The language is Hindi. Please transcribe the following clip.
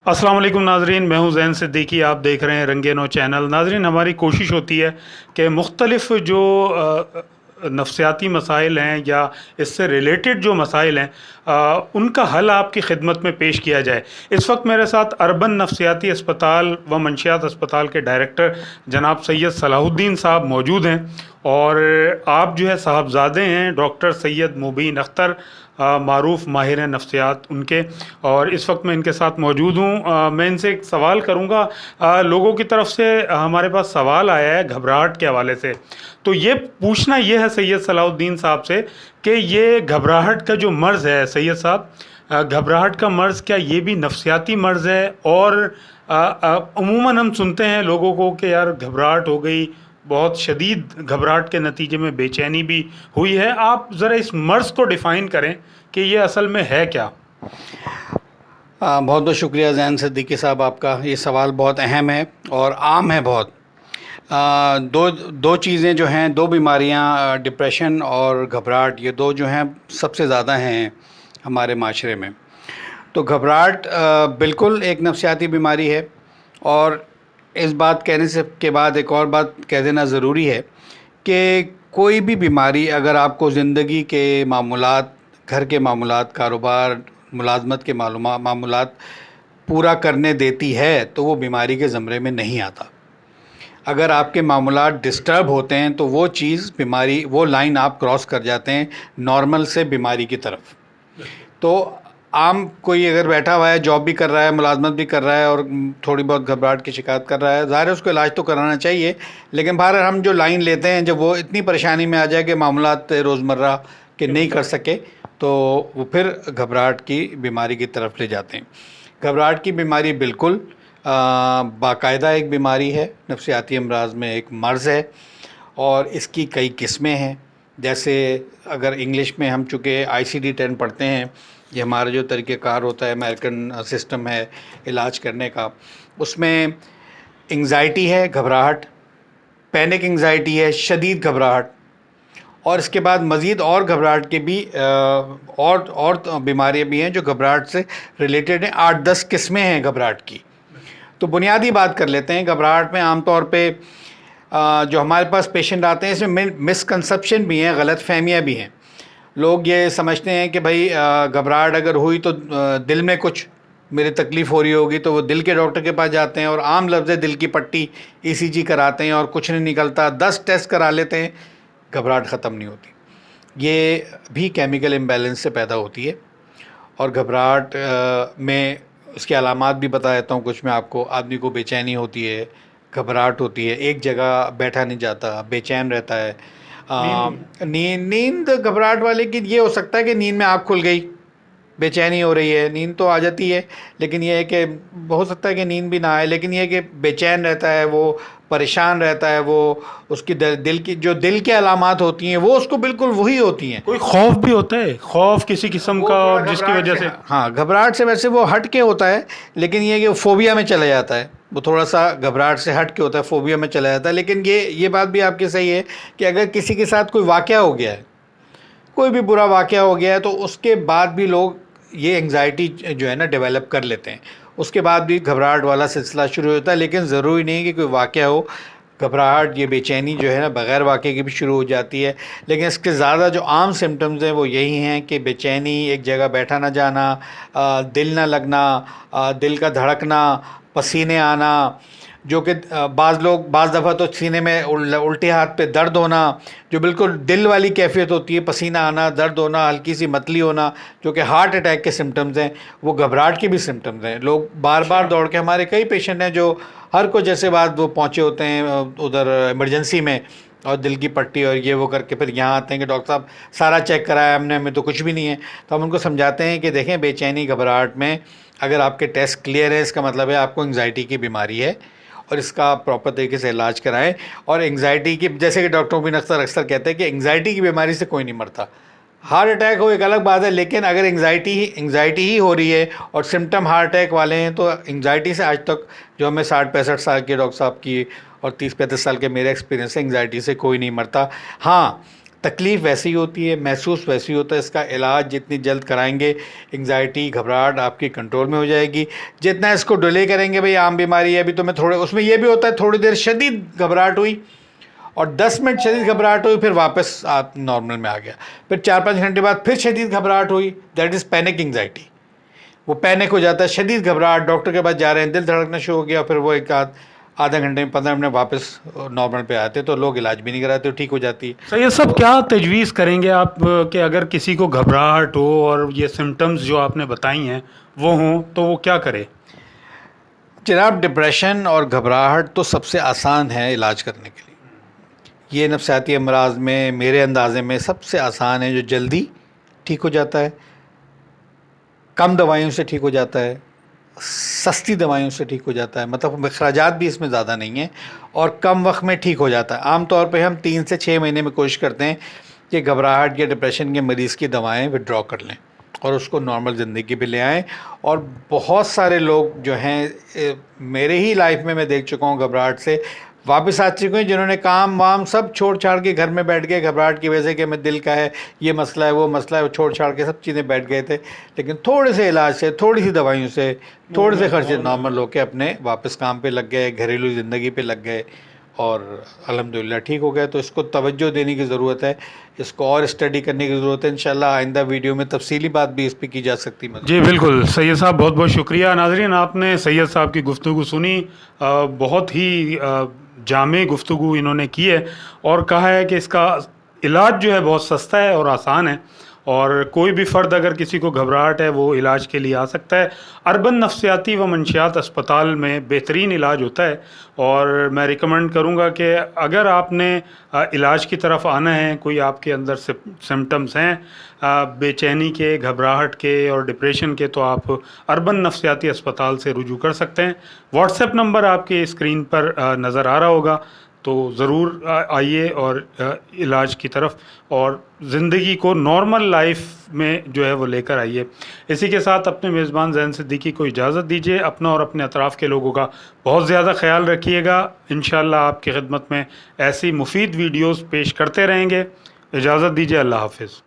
अस्सलाम वालेकुम नाजरीन, मैं हूं ज़ैन सिद्दीकी। आप देख रहे हैं रंगे नो चैनल। नाजरीन, हमारी कोशिश होती है कि मुख्तलिफ़ जो नफ्सियाती मसाइल हैं या इससे रिलेटेड जो मसाइल हैं उनका हल आपकी खिदमत में पेश किया जाए। इस वक्त मेरे साथ अर्बन नफ्सियाती अस्पताल व मंशियात अस्पताल के डायरेक्टर जनाब सैयद सलाहुद्दीन साहब मौजूद हैं और आप जो है साहबजादे हैं डॉक्टर सैयद मुबीन अख्तर, मारूफ माहिर नफ्सियात उनके, और इस वक्त मैं इनके साथ मौजूद हूँ। मैं इनसे एक सवाल करूँगा। लोगों की तरफ से हमारे पास सवाल आया है घबराहट के हवाले से, तो ये पूछना ये है सैयद सलाहुद्दीन साहब से कि ये घबराहट का जो मर्ज़ है सैयद साहब, घबराहट का मर्ज़ क्या ये भी नफ्सियाती मर्ज़ है? और अमूमन हम सुनते हैं लोगों को कि यार घबराहट हो गई, बहुत शदीद घबराहट के नतीजे में बेचैनी भी हुई है। आप ज़रा इस मर्ज़ को डिफ़ाइन करें कि ये असल में है क्या? बहुत बहुत शुक्रिया ज़ैन सिद्दीकी साहब, आपका ये सवाल बहुत अहम है और आम है बहुत। दो दो चीज़ें जो हैं, दो बीमारियां, डिप्रेशन और घबराहट, ये दो जो हैं सबसे ज़्यादा हैं हमारे माशरे में। तो घबराहट बिल्कुल एक नफ्सियाती बीमारी है। और इस बात कहने से के बाद एक और बात कह देना ज़रूरी है कि कोई भी बीमारी अगर आपको ज़िंदगी के मामूलात, घर के मामूलात, कारोबार, मुलाजमत के मामूलात पूरा करने देती है तो वो बीमारी के ज़मरे में नहीं आता। अगर आपके मामूलात डिस्टर्ब होते हैं तो वो चीज़ बीमारी, वो लाइन आप क्रॉस कर जाते हैं नॉर्मल से बीमारी की तरफ। तो आम कोई अगर बैठा हुआ है, जॉब भी कर रहा है, मुलाजमत भी कर रहा है और थोड़ी बहुत घबराहट की शिकायत कर रहा है, ज़ाहिर है उसको इलाज तो कराना चाहिए। लेकिन बाहर हम जो लाइन लेते हैं, जब वो इतनी परेशानी में आ जाए कि मामलात रोज़मर्रा के नहीं कर सके, तो वो फिर घबराहट की बीमारी की तरफ ले जाते हैं। घबराहट की बीमारी बिल्कुल बाकायदा एक बीमारी है, नफ्सियाती अमराज में एक मर्ज़ है और इसकी कई किस्में हैं। जैसे अगर इंग्लिश में हम चूँकि ICD-10 पढ़ते हैं, ये हमारा जो तरीक़ेकार होता है, अमेरिकन सिस्टम है इलाज करने का, उसमें एंग्ज़ाइटी है, घबराहट, पैनिक एंग्ज़ाइटी है, शदीद घबराहट, और इसके बाद मज़ीद और घबराहट के भी और बीमारियाँ भी हैं जो घबराहट से रिलेटेड हैं। 8-10 किस्में हैं घबराहट की। तो बुनियादी बात कर लेते हैं। घबराहट में आम तौर पे जो हमारे पास पेशेंट आते हैं, इसमें मिसकंसेप्शन भी हैं, गलत फहमियाँ भी हैं। लोग ये समझते हैं कि भाई घबराहट अगर हुई तो दिल में कुछ मेरी तकलीफ़ हो रही होगी, तो वो दिल के डॉक्टर के पास जाते हैं और आम लफ्ज़ दिल की पट्टी ECG कराते हैं और कुछ नहीं निकलता, 10 टेस्ट करा लेते हैं, घबराहट ख़त्म नहीं होती। ये भी केमिकल इम्बैलेंस से पैदा होती है। और घबराहट में उसके अलामात भी बता देता हूँ कुछ मैं आपको। आदमी को बेचैनी होती है, घबराहट होती है, एक जगह बैठा नहीं जाता, बेचैन रहता है। नींद घबराहट वाले की ये हो सकता है कि नींद में आँख खुल गई, बेचैनी हो रही है, नींद तो आ जाती है, लेकिन ये है कि हो सकता है कि नींद भी ना आए, लेकिन ये है कि बेचैन रहता है, वो परेशान रहता है, वो उसकी दिल की जो दिल के अलामात होती हैं वो उसको बिल्कुल वही होती हैं। कोई खौफ भी होता है, खौफ किसी किस्म का, और जिसकी वजह से हाँ, घबराहट से वैसे वो हट के होता है, लेकिन ये कि वो फोबिया में चला जाता है, वो थोड़ा सा घबराहट से हट के होता है, फोबिया में चला जाता है। लेकिन ये बात भी आपकी सही है कि अगर किसी के साथ कोई वाक़या हो गया है, कोई भी बुरा वाक़या हो गया है, तो उसके बाद भी लोग ये एंग्ज़ाइटी जो है ना डेवलप कर लेते हैं, उसके बाद भी घबराहट वाला सिलसिला शुरू होता है। लेकिन ज़रूरी नहीं कि कोई वाक़या हो, घबराहट, ये बेचैनी जो है ना बग़ैर वाक़े की भी शुरू हो जाती है। लेकिन इसके ज़्यादा जो आम सिम्टम्स हैं वो यही हैं कि बेचैनी, एक जगह बैठा ना जाना, दिल ना लगना, दिल का धड़कना, पसीने आना, जो कि बाज़ दफ़ा तो सीने में उल्टे हाथ पे दर्द होना, जो बिल्कुल दिल वाली कैफियत होती है, पसीना आना, दर्द होना, हल्की सी मतली होना, जो कि हार्ट अटैक के सिम्टम्स हैं, वो घबराहट के भी सिम्टम्स हैं। लोग बार बार दौड़ के, हमारे कई पेशेंट हैं जो हर को जैसे बात वो पहुँचे होते हैं उधर इमरजेंसी में, और दिल की पट्टी और ये वो करके फिर यहाँ आते हैं कि डॉक्टर साहब सारा चेक कराया हमने, हमें तो कुछ भी नहीं है। तो हम उनको समझाते हैं कि देखें, बेचैनी घबराहट में अगर आपके टेस्ट क्लियर है, इसका मतलब है आपको एंग्ज़ाइटी की बीमारी है और इसका प्रॉपर तरीके से इलाज कराएं। और एंग्ज़ाइटी की, जैसे कि डॉक्टर मुबीन अख्तर अक्सर कहते हैं कि एंग्ज़ाइटी की बीमारी से कोई नहीं मरता। हार्ट अटैक हो एक अलग बात है, लेकिन अगर एंग्ज़ाइटी ही हो रही है और सिम्टम हार्ट अटैक वाले हैं, तो एंग्ज़ाइटी से आज तक जो हमें 60-65 साल के डॉक्टर साहब की और 30-35 साल के मेरे एक्सपीरियंस से, एंग्ज़ाइटी से कोई नहीं मरता। हाँ, तकलीफ़ वैसी होती है, महसूस वैसी होता है। इसका इलाज जितनी जल्द कराएंगे, एंग्जाइटी, घबराहट आपकी कंट्रोल में हो जाएगी। जितना इसको डिले करेंगे, भाई आम बीमारी है अभी तो मैं थोड़े, उसमें यह भी होता है थोड़ी देर शदीद घबराहट हुई और 10 मिनट शदीद घबराहट हुई, फिर वापस आप नॉर्मल में आ गया। फिर 4-5 घंटे बाद फिर शदीद घबराहट हुई, दैट इज़ पैनिक एंग्जाइटी। वो पैनिक हो जाता है, शदीद घबराहट, डॉक्टर के पास जा रहे हैं, दिल धड़कना शुरू हो गया, फिर वो एक आधा घंटे में 15 मिनट वापस नॉर्मल पे आते, तो लोग इलाज भी नहीं कराते, तो ठीक हो जाती है। सैयद साहब, क्या तजवीज़ करेंगे आप कि अगर किसी को घबराहट हो और ये सिम्टम्स जो आपने बताई हैं वो हों, तो वो क्या करे? जनाब, डिप्रेशन और घबराहट तो सबसे आसान है इलाज करने के लिए। ये नफसियाती अमराज में मेरे अंदाजे में सबसे आसान है, जो जल्दी ठीक हो जाता है, कम दवाइयों से ठीक हो जाता है, सस्ती दवाइयों से ठीक हो जाता है, मतलब अखराजात भी इसमें ज़्यादा नहीं है और कम वक्त में ठीक हो जाता है। आम तौर पे हम 3 से 6 महीने में कोशिश करते हैं कि घबराहट या डिप्रेशन के मरीज़ की दवाएं विड्रॉ कर लें और उसको नॉर्मल ज़िंदगी पे ले आएँ। और बहुत सारे लोग जो हैं मेरे ही लाइफ में मैं देख चुका हूँ, घबराहट से वापस आ चुके हैं, जिन्होंने काम वाम सब छोड़ छाड़ के घर में बैठ गए घबराहट की वजह से कि मैं दिल का है, ये मसला है, वो मसला है, वो छोड़ छाड़ के सब चीज़ें बैठ गए थे। लेकिन थोड़े से इलाज से, थोड़ी सी दवाइयों से, थोड़े से खर्चे नॉर्मल होके अपने वापस काम पे लग गए, घरेलू ज़िंदगी पे लग गए और अल्हम्दुलिल्लाह ठीक हो गए। तो इसको तवज्जो देने की ज़रूरत है, इसको और स्टडी करने की ज़रूरत है। इंशाल्लाह आइंदा वीडियो में तफसीली बात भी इस पर की जा सकती है। जी बिल्कुल सैयद साहब, बहुत बहुत शुक्रिया। नाज़रीन, आपने सैयद साहब की गुफ्तगू सुनी, बहुत ही जामे गुफ्तगू इन्होंने की है और कहा है कि इसका इलाज जो है बहुत सस्ता है और आसान है और कोई भी फ़र्द अगर किसी को घबराहट है वो इलाज के लिए आ सकता है। अर्बन नफ्सियाती व मंशियात अस्पताल में बेहतरीन इलाज होता है और मैं रिकमेंड करूँगा कि अगर आपने इलाज की तरफ आना है, कोई आपके अंदर सिम्टम्स हैं बेचैनी के, घबराहट के और डिप्रेशन के, तो आप अर्बन नफ्सियाती अस्पताल से रुजू कर सकते हैं। व्हाट्सएप नंबर आपके स्क्रीन पर नज़र आ रहा होगा, तो ज़रूर आइए और इलाज की तरफ और ज़िंदगी को नॉर्मल लाइफ में जो है वो लेकर आइए। इसी के साथ अपने मेज़बान ज़ैन सिद्दीकी को इजाज़त दीजिए। अपना और अपने अतराफ़ के लोगों का बहुत ज़्यादा ख्याल रखिएगा। इंशाअल्लाह आपकी खिदमत में ऐसी मुफीद वीडियोज़ पेश करते रहेंगे। इजाज़त दीजिए। अल्लाह हाफ़िज़।